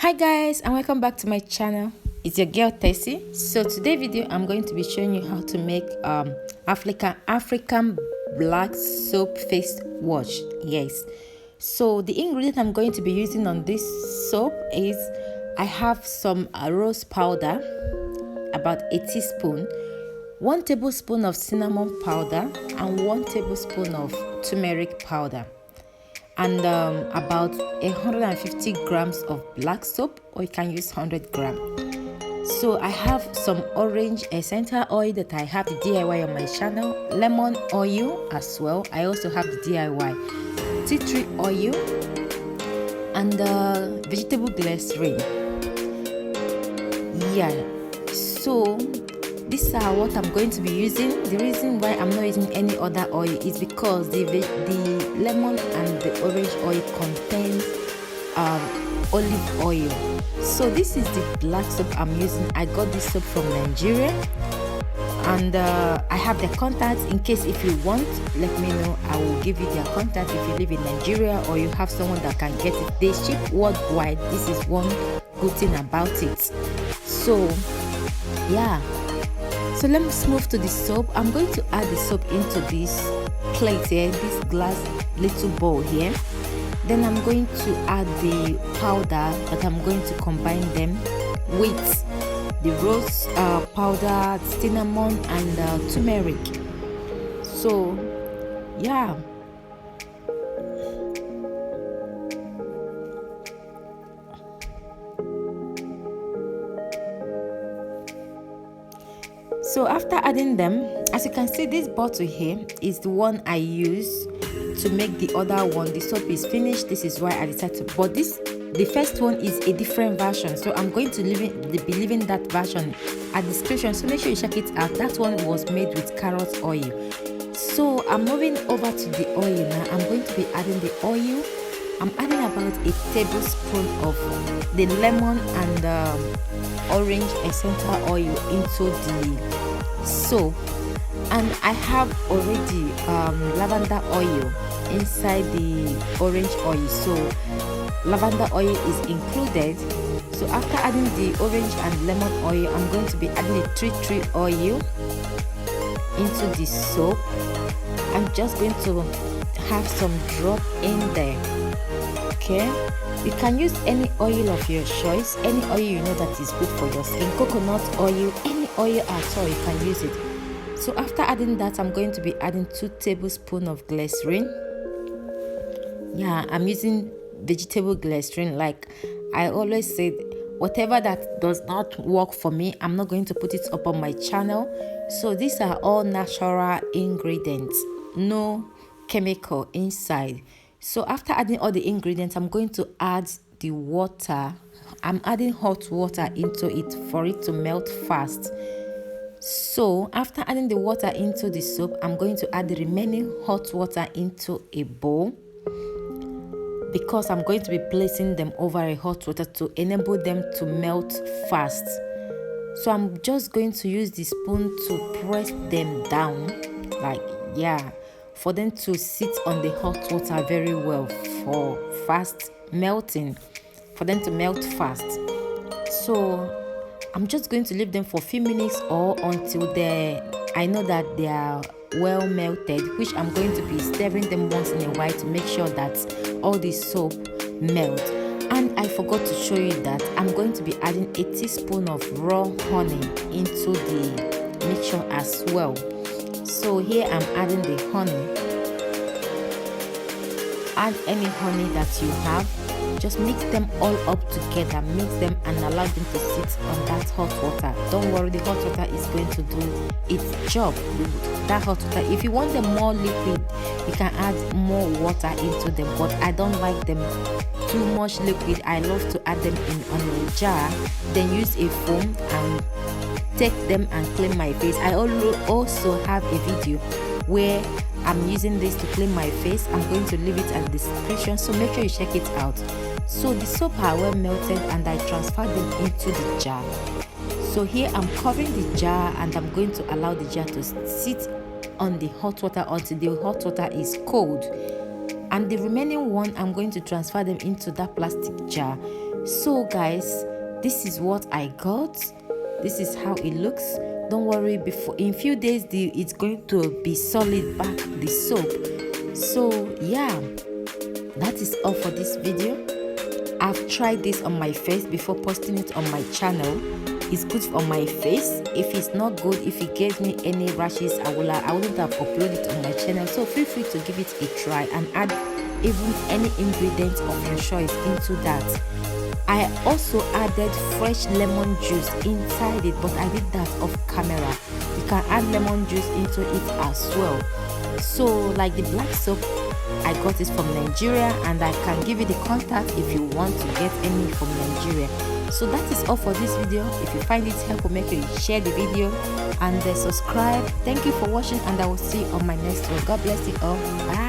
Hi guys, and welcome back to my channel. It's your girl Tessie. So today video I'm going to be showing you how to make African black soap face wash. Yes, so the ingredient I'm going to be using on this soap is I have some rose powder, about a teaspoon, 1 tablespoon of cinnamon powder, and 1 tablespoon of turmeric powder, and about 150 grams of black soap, or you can use 100 grams. So I have some orange essential oil that I have the DIY on my channel, lemon oil as well. I also have the DIY tea tree oil, and vegetable glycerin. Yeah, so these are what I'm going to be using. The reason why I'm not using any other oil is because the lemon and the orange oil contains olive oil. So this is the black soap I'm using. I got this soap from Nigeria, and I have their contacts. In case if you want, let me know. I will give you their contact if you live in Nigeria or you have someone that can get it. They ship worldwide. This is one good thing about it. So yeah, so let's move to the soap. I'm going to add the soap into this plate here, this glass little bowl here. Then I'm going to add the powder that I'm going to combine them with the rose powder, cinnamon, and turmeric. So yeah, so after adding them, as you can see, this bottle here is the one I use to make the other one. The soap is finished. This is why I decided to, but the first one is a different version, so I'm going to be leaving that version at the description, so make sure you check it out. That one was made with carrot oil. So I'm moving over to the oil now. I'm going to be adding the oil. I'm adding about a tablespoon of the lemon and orange essential oil into the soap, and I have already lavender oil inside the orange oil, so lavender oil is included. So after adding the orange and lemon oil, I'm going to be adding the tea tree oil into the soap. I'm just going to have some drop in there. Okay, you can use any oil of your choice, any oil you know that is good for your skin, coconut oil, any oil at all, you can use it. So after adding that, I'm going to be adding 2 tablespoons of glycerin. Yeah, I'm using vegetable glycerin. Like I always said, whatever that does not work for me, I'm not going to put it up on my channel. So these are all natural ingredients, no chemical inside. So after adding all the ingredients, I'm going to add the water. I'm adding hot water into it for it to melt fast. So after adding the water into the soap, I'm going to add the remaining hot water into a bowl, because I'm going to be placing them over a hot water to enable them to melt fast. So I'm just going to use the spoon to press them down, like, yeah, for them to sit on the hot water very well for fast melting, for them to melt fast. So I'm just going to leave them for a few minutes or until I know that they are well melted, which I'm going to be stirring them once in a while to make sure that all the soap melt. And I forgot to show you that I'm going to be adding a teaspoon of raw honey into the mixture as well. So here I'm adding the honey. Add any honey that you have. Just mix them all up together, mix them and allow them to sit on that hot water. Don't worry, the hot water is going to do its job. That hot water, if you want them more liquid, you can add more water into them, but I don't like them too much liquid. I love to add them on a jar, then use a foam and take them and clean my face. I also have a video where I'm using this to clean my face. I'm going to leave it at the description, so make sure you check it out. So the soap are well melted and I transferred them into the jar. So here I'm covering the jar and I'm going to allow the jar to sit on the hot water until the hot water is cold. And the remaining one, I'm going to transfer them into that plastic jar. So guys, this is what I got. This is how it looks. Don't worry, before in few days it's going to be solid back, the soap. So yeah, that is all for this video. I've tried this on my face before posting it on my channel. It's good on my face. If it's not good, if it gives me any rashes, I wouldn't have uploaded it on my channel. So feel free to give it a try and add even any ingredients of your choice into that. I also added fresh lemon juice inside it, but I did that off camera. You can add lemon juice into it as well. So like the black soap, I got it from Nigeria, and I can give you the contact if you want to get any from Nigeria. So that is all for this video. If you find it helpful, make sure you share the video and subscribe. Thank you for watching, and I will see you on my next one. God bless you all. Bye.